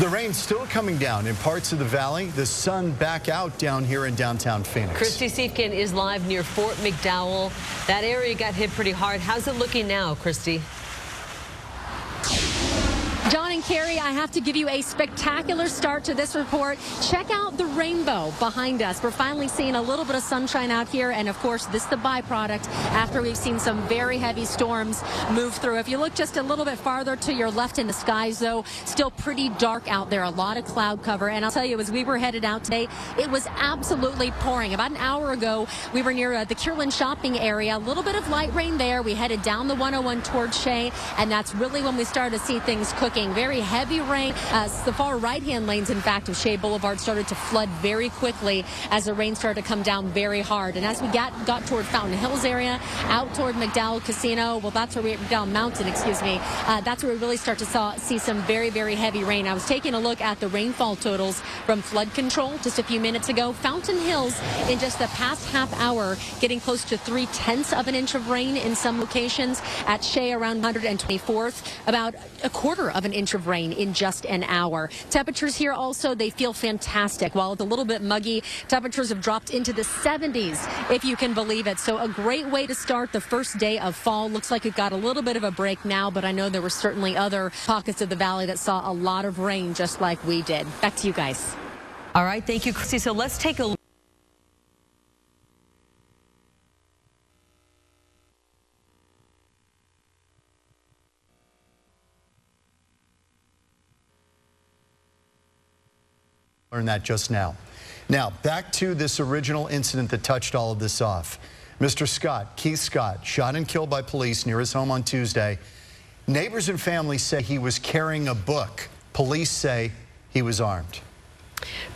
The rain's still coming down in parts of the valley. The sun back out down here in downtown Phoenix. Christy Siefkin is live near Fort McDowell. That area got hit pretty hard. How's it looking now, Christy? John and Carrie, I have to give you a spectacular start to this report. Check out the rainbow behind us. We're finally seeing a little bit of sunshine out here, and of course, this is the byproduct after we've seen some very heavy storms move through. If you look just a little bit farther to your left in the skies, though, still pretty dark out there, a lot of cloud cover. And I'll tell you, as we were headed out today, it was absolutely pouring. About an hour ago, we were near the Kierland shopping area. A little bit of light rain there. We headed down the 101 towards Shea, and that's really when we started to see things cooking. Very heavy rain. The far right-hand lanes, in fact, of Shea Boulevard started to flood very quickly as the rain started to come down very hard. And as we got toward Fountain Hills area, out toward McDowell Casino, well, that's where McDowell Mountain, excuse me, that's where we really start to see some very, very heavy rain. I was taking a look at the rainfall totals from flood control just a few minutes ago. Fountain Hills, in just the past half hour, getting close to 3/10 of an inch of rain in some locations. At Shea, around 124th, about a quarter of an inch of rain in just an hour. Temperatures here also, they feel fantastic. While it's a little bit muggy, temperatures have dropped into the 70s, if you can believe it. So a great way to start the first day of fall. Looks like we've got a little bit of a break now, but I know there were certainly other pockets of the valley that saw a lot of rain just like we did. Back to you guys. All right, thank you, Christy. So let's take a look. Learned that just now. Now, back to this original incident that touched all of this off. Mr. Scott, Keith Scott, shot and killed by police near his home on Tuesday. Neighbors and family say he was carrying a book. Police say he was armed.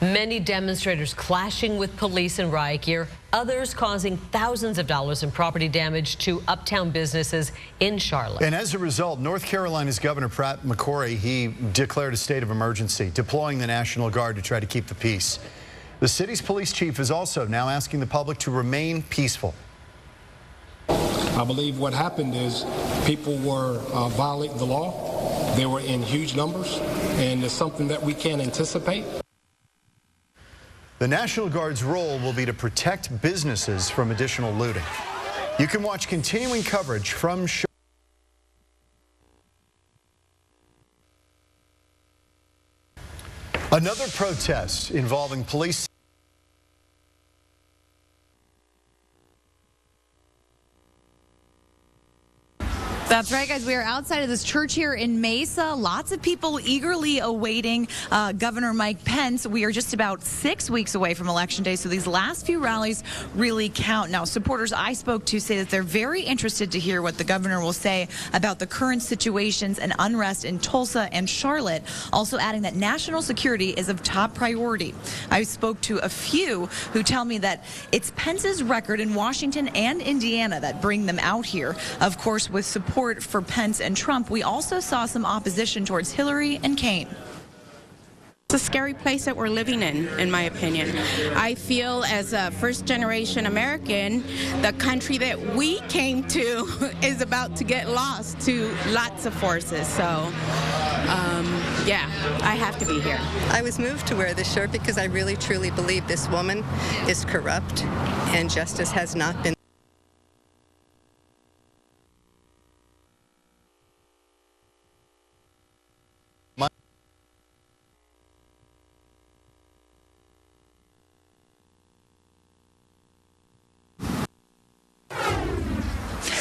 Many demonstrators clashing with police in riot gear, others causing thousands of dollars in property damage to uptown businesses in Charlotte. And as a result, North Carolina's Governor Pat McCrory, he declared a state of emergency, deploying the National Guard to try to keep the peace. The city's police chief is also now asking the public to remain peaceful. I believe what happened is people were violating the law. They were in huge numbers, and it's something that we can't anticipate. The National Guard's role will be to protect businesses from additional looting. You can watch continuing coverage from another protest involving police. That's right, guys. We are outside of this church here in Mesa. Lots of people eagerly awaiting Governor Mike Pence. We are just about 6 weeks away from Election Day, so these last few rallies really count. Now, supporters I spoke to say that they're very interested to hear what the governor will say about the current situations and unrest in Tulsa and Charlotte, also adding that national security is of top priority. I spoke to a few who tell me that it's Pence's record in Washington and Indiana that bring them out here. Of course, with support for Pence and Trump, we also saw some opposition towards Hillary and Kane. It's a scary place that we're living in my opinion. I feel as a first-generation American, the country that we came to is about to get lost to lots of forces. So, yeah, I have to be here. I was moved to wear this shirt because I really, truly believe this woman is corrupt and justice has not been.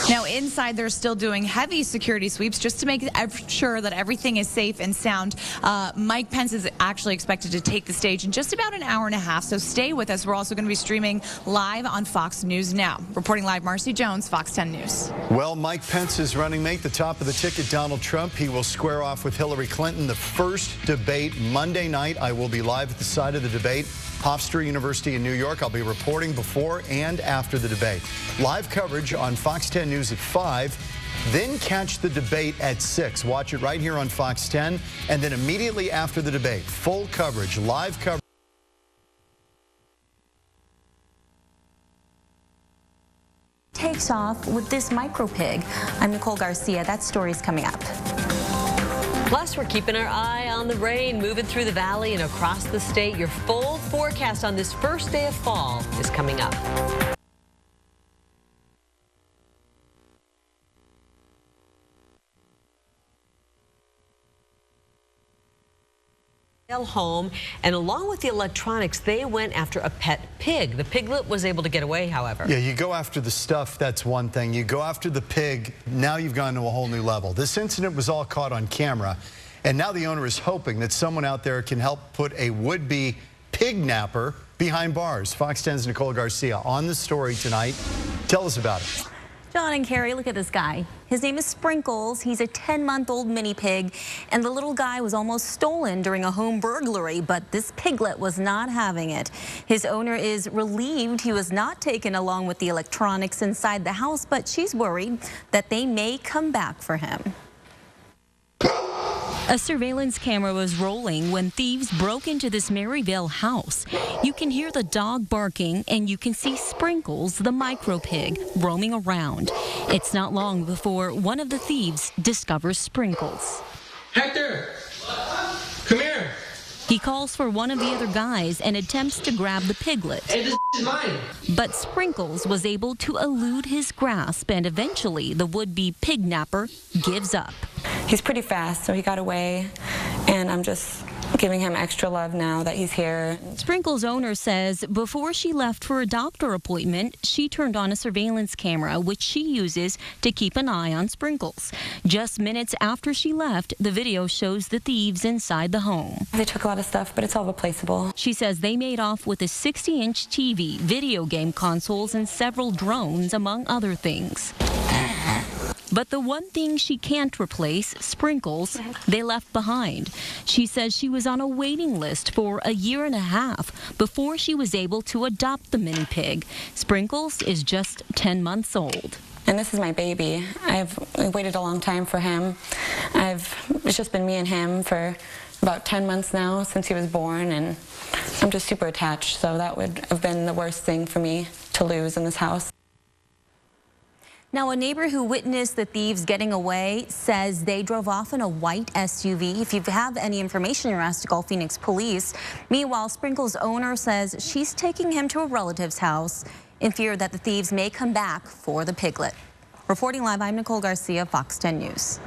Now, inside, they're still doing heavy security sweeps just to make sure that everything is safe and sound. Mike Pence is actually expected to take the stage in just about an hour and a half, so stay with us. We're also going to be streaming live on Fox News Now. Reporting live, Marcy Jones, Fox 10 News. Well, Mike Pence's running mate, the top of the ticket, Donald Trump, he will square off with Hillary Clinton. The first debate Monday night. I will be live at the side of the debate. Hofstra University in New York. I'll be reporting before and after the debate. Live coverage on Fox 10 News at 5. Then catch the debate at 6. Watch it right here on Fox 10. And then immediately after the debate, full coverage, live coverage. Takes off with this micro pig. I'm Nicole Garcia. That story's coming up. Plus, we're keeping our eye on the rain moving through the valley and across the state. Your full forecast on this first day of fall is coming up. Home, and along with the electronics, they went after a pet pig. The piglet was able to get away, however. Yeah, you go after the stuff, that's one thing. You go after the pig, now you've gone to a whole new level. This incident was all caught on camera, and now the owner is hoping that someone out there can help put a would-be pig napper behind bars. Fox 10's Nicole Garcia on the story tonight. Tell us about it. John and Carrie, look at this guy. His name is Sprinkles. He's a 10-month-old mini pig, and the little guy was almost stolen during a home burglary, but this piglet was not having it. His owner is relieved he was not taken along with the electronics inside the house, but she's worried that they may come back for him. A surveillance camera was rolling when thieves broke into this Maryvale house. You can hear the dog barking, and you can see Sprinkles, the micro pig, roaming around. It's not long before one of the thieves discovers Sprinkles. Hector, come here. He calls for one of the other guys and attempts to grab the piglet. Hey, this is mine. But Sprinkles was able to elude his grasp, and eventually the would-be pig napper gives up. He's pretty fast, so he got away, and I'm just giving him extra love now that he's here. Sprinkles' owner says before she left for a doctor appointment, she turned on a surveillance camera, which she uses to keep an eye on Sprinkles. Just minutes after she left, the video shows the thieves inside the home. They took a lot of stuff, but it's all replaceable. She says they made off with a 60-inch TV, video game consoles, and several drones, among other things. But the one thing she can't replace, Sprinkles, they left behind. She says she was on a waiting list for a year and a half before she was able to adopt the mini pig. Sprinkles is just 10 months old. And this is my baby. I've waited a long time for him. It's just been me and him for about 10 months now since he was born, and I'm just super attached, so that would have been the worst thing for me to lose in this house. Now, a neighbor who witnessed the thieves getting away says they drove off in a white SUV. If you have any information, you're asked to call Phoenix Police. Meanwhile, Sprinkles' owner says she's taking him to a relative's house in fear that the thieves may come back for the piglet. Reporting live, I'm Nicole Garcia, Fox 10 News.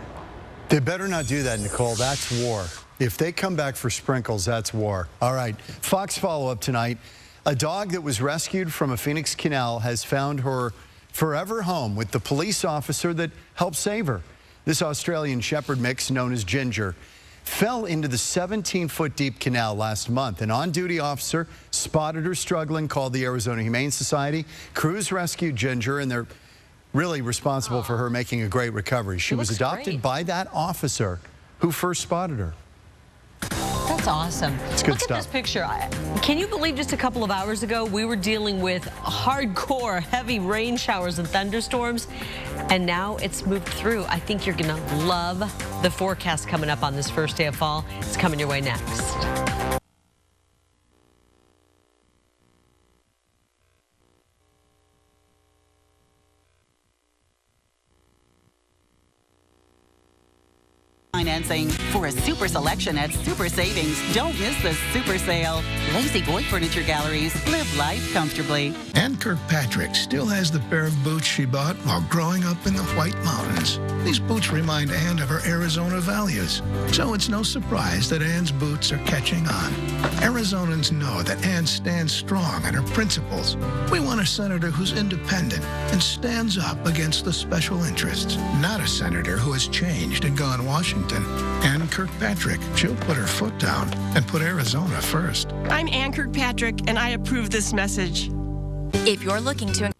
They better not do that, Nicole. That's war. If they come back for Sprinkles, that's war. All right, Fox follow-up tonight. A dog that was rescued from a Phoenix canal has found her forever home with the police officer that helped save her. This Australian Shepherd mix, known as Ginger, fell into the 17-foot deep canal last month. An on-duty officer spotted her struggling, called the Arizona Humane Society. Crews rescued Ginger, and they're really responsible for her making a great recovery. She was adopted by that officer who first spotted her. That's awesome. Look at this picture. Can you believe just a couple of hours ago we were dealing with hardcore heavy rain showers and thunderstorms, and now it's moved through. I think you're going to love the forecast coming up on this first day of fall. It's coming your way next. Financing for a super selection at Super Savings. Don't miss the super sale. Lazy Boy Furniture Galleries. Live life comfortably. Ann Kirkpatrick still has the pair of boots she bought while growing up in the White Mountains. These boots remind Ann of her Arizona values. So it's no surprise that Ann's boots are catching on. Arizonans know that Ann stands strong on her principles. We want a senator who's independent and stands up against the special interests, not a senator who has changed and gone Washington. Ann Kirkpatrick, she'll put her foot down and put Arizona first. I'm Ann Kirkpatrick, and I approve this message. If you're looking to